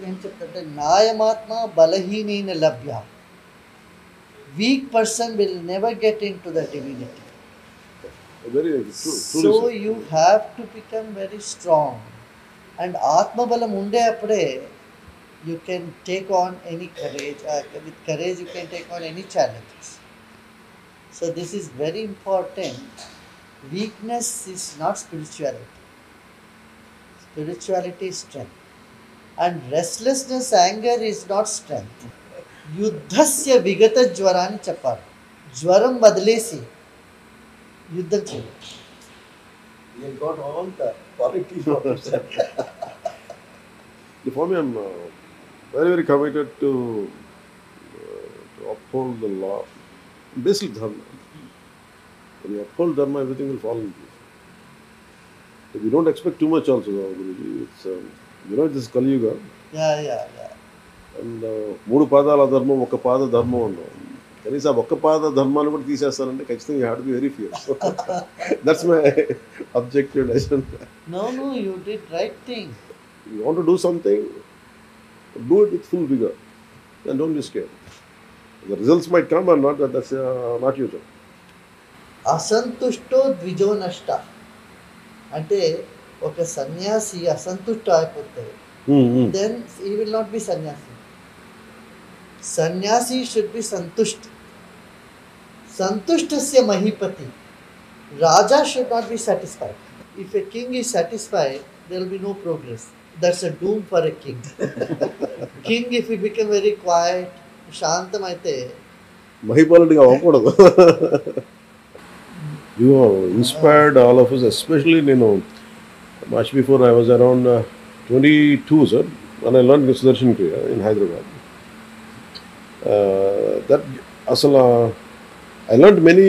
ఏం చెప్తుంటే నాయమాత్మ బలహీనైన లభ్య. Weak person will never get into the divinity. Very true. So you have to become very strong. And Atma Balam unde appude you can take on any courage. With courage you can take on any challenges. So this is very important. Weakness is not spirituality. Spirituality is strength. And restlessness, anger is not strength. యుద్ధస్య విగత జ్వరాన్ని చెప్పాలి. జ్వరం వదిలేసి యుద్ధం చేయాలి. You got all the qualities of yourself. For me, I'm very, very committed to uphold the law. Basically, dharma. When you uphold dharma, everything will fall in place. If you don't expect too much also, Guruji, it's, this is Kali Yuga. Yeah. And 3 పాదాల ధర్మం, 1 పాద ధర్మం ఉన్నాం. కనీసం 1 పాద ధర్మాన్ని కూడా తీసేస్తారంటే ఖచ్చితంగా you have to be very fierce. That's my objective lesson. No, you did right thing. You want to do something, do it with full vigor and don't be scared. The results might come or not, that's not your job. అసంతుష్టో ద్విజో నష్ట అంటే ఒక సన్యాసి అసంతుష్ట అయిపోతే then he will not be sannyasi. Sannyasi should be santusht. Santushtasya mahipati. Raja should not be satisfied. If a king is satisfied, there will be no progress. That's a doom for a king. King, if he become very quiet, shantam aithe, మహిపాలుడిగా అవ్వకూడదు. You inspired all of us, especially much before I was around 22, sir, when I learned Sudarshan Kriya in Hyderabad. I learned many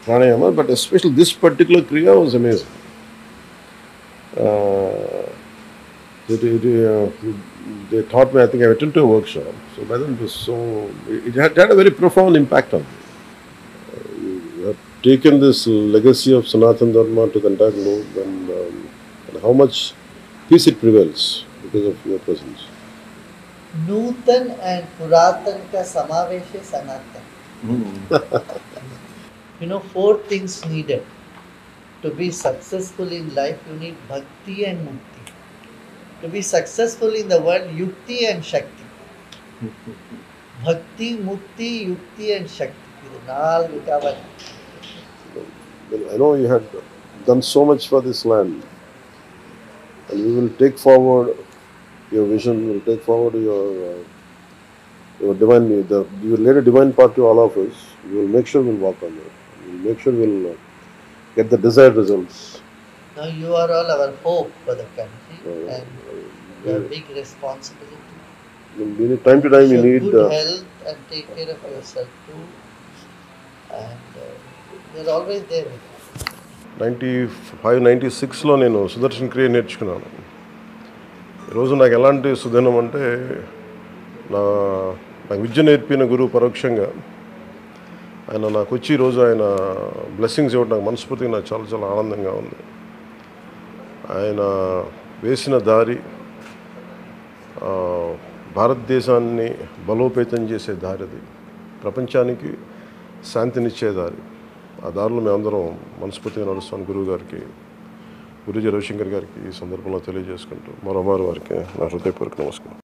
pranayama, but especially this particular Kriya was amazing. They taught me, I think I attended to a workshop, so by then it had a very profound impact on me. You have taken this legacy of Sanatana Dharma to the entire globe, and how much peace it prevails because of your presence. Nutan and Puratan ka samaveshe sanatan. 4 things needed to be successful in life. You need bhakti and mukti. To be successful in the world, yukti and shakti. Bhakti, mukti, yukti and shakti. I know you had done so much for this land. And we will take forward your vision, we will take forward your divine, you will lay a divine path to all of us. We will make sure we will walk on it. We will make sure we will get the desired results. Now you are all our hope for the country and your big responsibility. Time to time you need good health and take care of yourself too. And we are always there with you. 96లో నేను సుదర్శన్ క్రియ నేర్చుకున్నాను. ఈరోజు నాకు ఎలాంటి సుదినం అంటే నాకు విద్య నేర్పిన గురువు పరోక్షంగా ఆయన నాకు వచ్చి ఈరోజు ఆయన బ్లెస్సింగ్స్ ఇవ్వడం నాకు మనస్ఫూర్తిగా నాకు చాలా చాలా ఆనందంగా ఉంది. ఆయన వేసిన దారి భారతదేశాన్ని బలోపేతం చేసే దారిది, ప్రపంచానికి శాంతినిచ్చే దారి. ఆ దారిలో మేమందరం మనస్ఫూర్తిగా నడుస్తాను. గురుజీ రవిశంకర్ గారికి ఈ సందర్భంలో తెలియజేసుకుంటూ మరోమారు వారికి నా హృదయపూర్వక నమస్కారం.